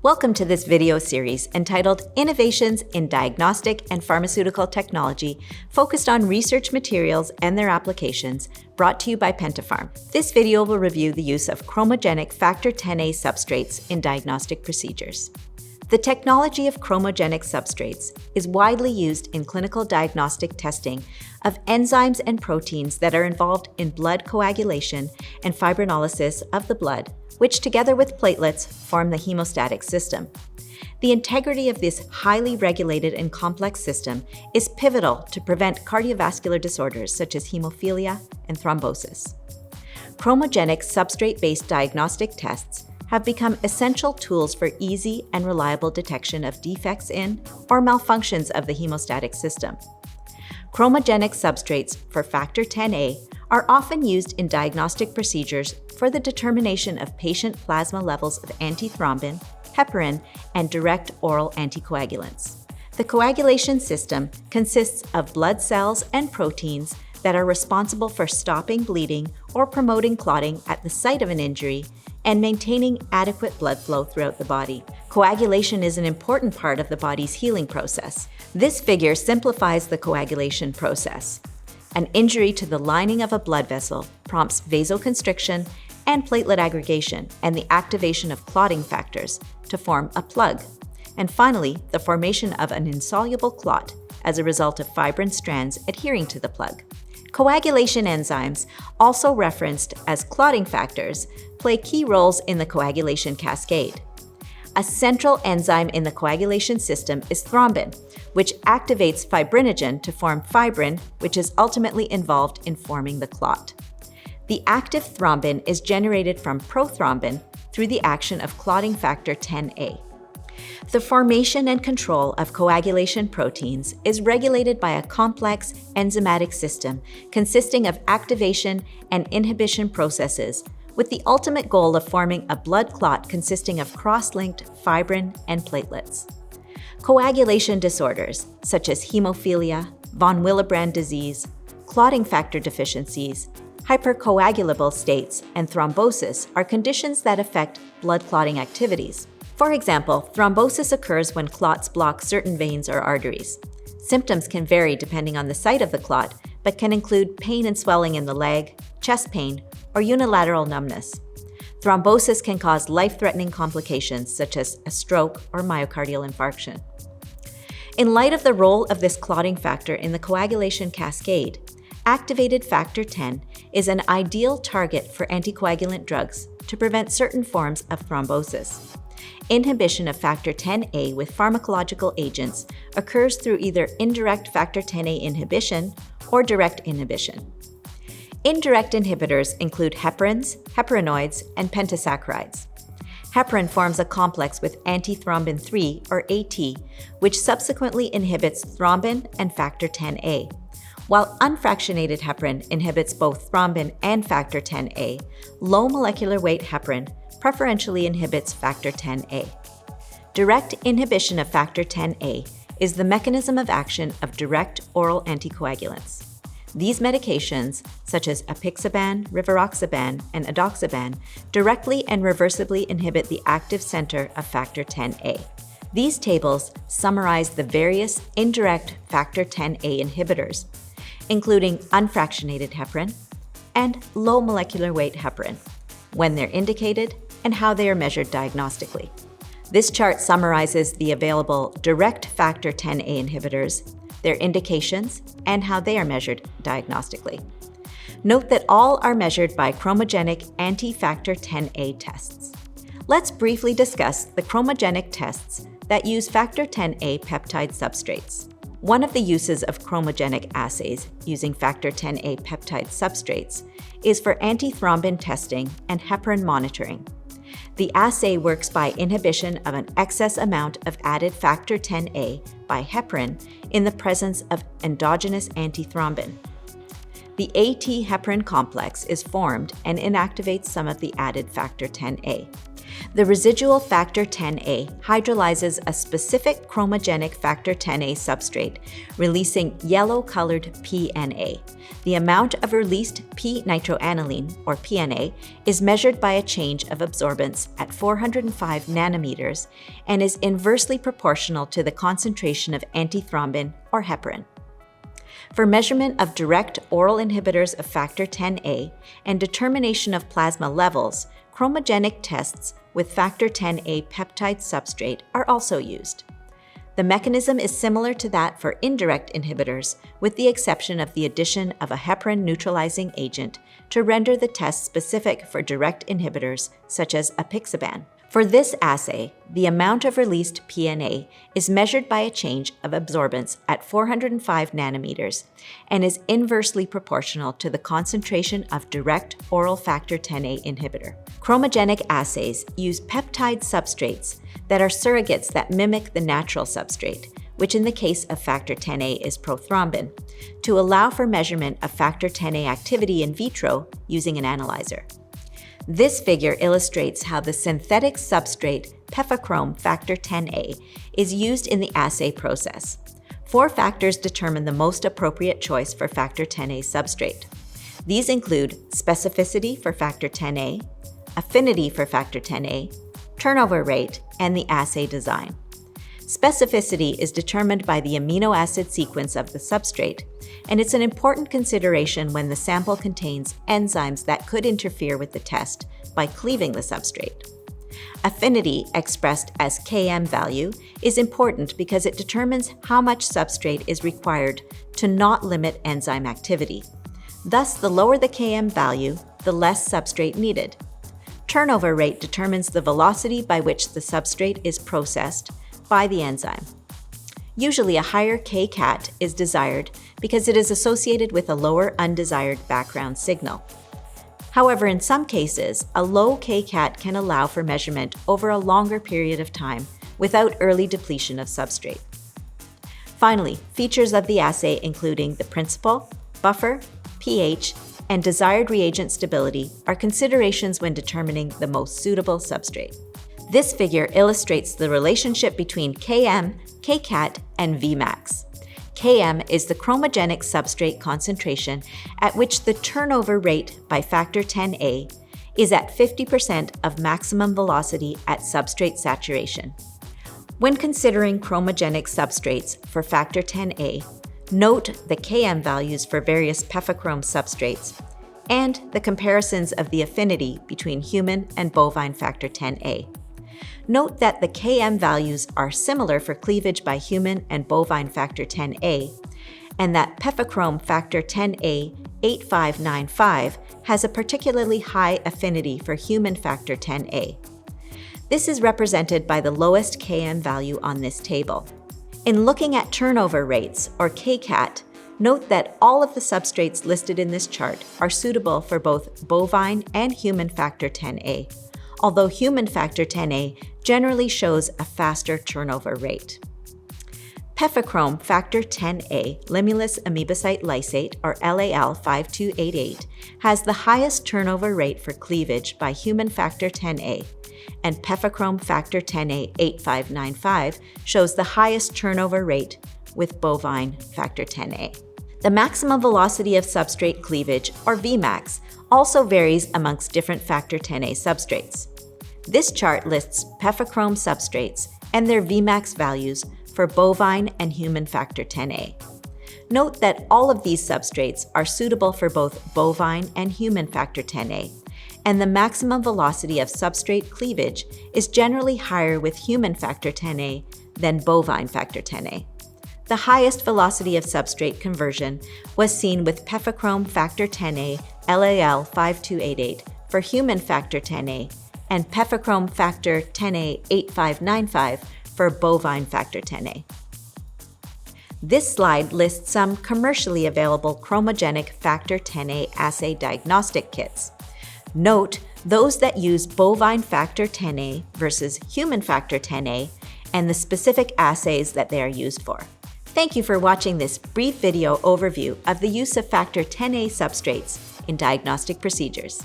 Welcome to this video series entitled Innovations in Diagnostic and Pharmaceutical Technology, focused on research materials and their applications, brought to you by Pentapharm. This video will review the use of chromogenic factor Xa substrates in diagnostic procedures. The technology of chromogenic substrates is widely used in clinical diagnostic testing of enzymes and proteins that are involved in blood coagulation and fibrinolysis of the blood, which together with platelets form the hemostatic system. The integrity of this highly regulated and complex system is pivotal to prevent cardiovascular disorders such as hemophilia and thrombosis. Chromogenic substrate-based diagnostic tests have become essential tools for easy and reliable detection of defects in or malfunctions of the hemostatic system. Chromogenic substrates for factor Xa are often used in diagnostic procedures for the determination of patient plasma levels of antithrombin, heparin, and direct oral anticoagulants. The coagulation system consists of blood cells and proteins that are responsible for stopping bleeding or promoting clotting at the site of an injury and maintaining adequate blood flow throughout the body. Coagulation is an important part of the body's healing process. This figure simplifies the coagulation process. An injury to the lining of a blood vessel prompts vasoconstriction and platelet aggregation and the activation of clotting factors to form a plug. And finally, the formation of an insoluble clot as a result of fibrin strands adhering to the plug. Coagulation enzymes, also referenced as clotting factors, play key roles in the coagulation cascade. A central enzyme in the coagulation system is thrombin, which activates fibrinogen to form fibrin, which is ultimately involved in forming the clot. The active thrombin is generated from prothrombin through the action of clotting factor Xa. The formation and control of coagulation proteins is regulated by a complex enzymatic system consisting of activation and inhibition processes, with the ultimate goal of forming a blood clot consisting of cross-linked fibrin and platelets. Coagulation disorders, such as hemophilia, von Willebrand disease, clotting factor deficiencies, hypercoagulable states, and thrombosis are conditions that affect blood clotting activities. For example, thrombosis occurs when clots block certain veins or arteries. Symptoms can vary depending on the site of the clot, but can include pain and swelling in the leg, chest pain, or unilateral numbness. Thrombosis can cause life-threatening complications such as a stroke or myocardial infarction. In light of the role of this clotting factor in the coagulation cascade, activated factor X is an ideal target for anticoagulant drugs to prevent certain forms of thrombosis. Inhibition of factor Xa with pharmacological agents occurs through either indirect factor Xa inhibition or direct inhibition. Indirect inhibitors include heparins, heparinoids, and pentasaccharides. Heparin forms a complex with antithrombin 3, or AT, which subsequently inhibits thrombin and factor Xa. While unfractionated heparin inhibits both thrombin and factor Xa, low molecular weight heparin preferentially inhibits factor Xa. Direct inhibition of factor Xa is the mechanism of action of direct oral anticoagulants. These medications, such as apixaban, rivaroxaban, and edoxaban, directly and reversibly inhibit the active center of factor Xa. These tables summarize the various indirect factor Xa inhibitors, including unfractionated heparin and low molecular weight heparin, when they're indicated and how they are measured diagnostically. This chart summarizes the available direct factor Xa inhibitors, their indications, and how they are measured diagnostically. Note that all are measured by chromogenic anti-factor Xa tests. Let's briefly discuss the chromogenic tests that use factor Xa peptide substrates. One of the uses of chromogenic assays using factor Xa peptide substrates is for antithrombin testing and heparin monitoring. The assay works by inhibition of an excess amount of added factor Xa by heparin in the presence of endogenous antithrombin. The AT heparin complex is formed and inactivates some of the added factor Xa. The residual factor 10A hydrolyzes a specific chromogenic factor 10A substrate, releasing yellow-colored PNA. The amount of released p-nitroaniline, or PNA, is measured by a change of absorbance at 405 nanometers and is inversely proportional to the concentration of antithrombin, or heparin. For measurement of direct oral inhibitors of factor 10A and determination of plasma levels, chromogenic tests with factor 10A peptide substrate are also used. The mechanism is similar to that for indirect inhibitors, with the exception of the addition of a heparin neutralizing agent to render the test specific for direct inhibitors such as apixaban. For this assay, the amount of released PNA is measured by a change of absorbance at 405 nanometers and is inversely proportional to the concentration of direct oral factor 10A inhibitor. Chromogenic assays use peptide substrates that are surrogates that mimic the natural substrate, which in the case of factor 10A is prothrombin, to allow for measurement of factor 10A activity in vitro using an analyzer. This figure illustrates how the synthetic substrate pefachrome factor 10A is used in the assay process. 4 factors determine the most appropriate choice for factor 10A substrate. These include specificity for factor 10A, affinity for factor 10A, turnover rate, and the assay design. Specificity is determined by the amino acid sequence of the substrate, and it's an important consideration when the sample contains enzymes that could interfere with the test by cleaving the substrate. Affinity, expressed as Km value, is important because it determines how much substrate is required to not limit enzyme activity. Thus, the lower the Km value, the less substrate needed. Turnover rate determines the velocity by which the substrate is processed by the enzyme. Usually a higher kcat is desired because it is associated with a lower undesired background signal. However, in some cases, a low kcat can allow for measurement over a longer period of time without early depletion of substrate. Finally, features of the assay including the principal, buffer, pH, and desired reagent stability are considerations when determining the most suitable substrate. This figure illustrates the relationship between Km, kcat, and Vmax. Km is the chromogenic substrate concentration at which the turnover rate by factor 10A is at 50% of maximum velocity at substrate saturation. When considering chromogenic substrates for factor 10A, note the Km values for various pefachrome substrates and the comparisons of the affinity between human and bovine factor 10A. Note that the Km values are similar for cleavage by human and bovine factor 10A, and that pefachrome factor 10A 8595 has a particularly high affinity for human factor 10A. This is represented by the lowest Km value on this table. In looking at turnover rates, or kcat, note that all of the substrates listed in this chart are suitable for both bovine and human factor 10A, although human factor 10A generally shows a faster turnover rate. Pefachrome factor 10A limulus amoebocyte lysate, or LAL5288, has the highest turnover rate for cleavage by human factor 10A, and pefachrome factor 10A 8595 shows the highest turnover rate with bovine factor 10A. The maximum velocity of substrate cleavage, or Vmax, also varies amongst different factor 10A substrates. This chart lists pefachrome substrates and their Vmax values for bovine and human factor 10A. Note that all of these substrates are suitable for both bovine and human factor 10A, and the maximum velocity of substrate cleavage is generally higher with human factor 10A than bovine factor 10A. The highest velocity of substrate conversion was seen with pefachrome factor 10A LAL5288 for human factor 10A and pefachrome factor 10A 8595 for bovine factor 10A. This slide lists some commercially available chromogenic factor 10A assay diagnostic kits. Note those that use bovine factor 10A versus human factor 10A and the specific assays that they are used for. Thank you for watching this brief video overview of the use of factor 10A substrates in diagnostic procedures.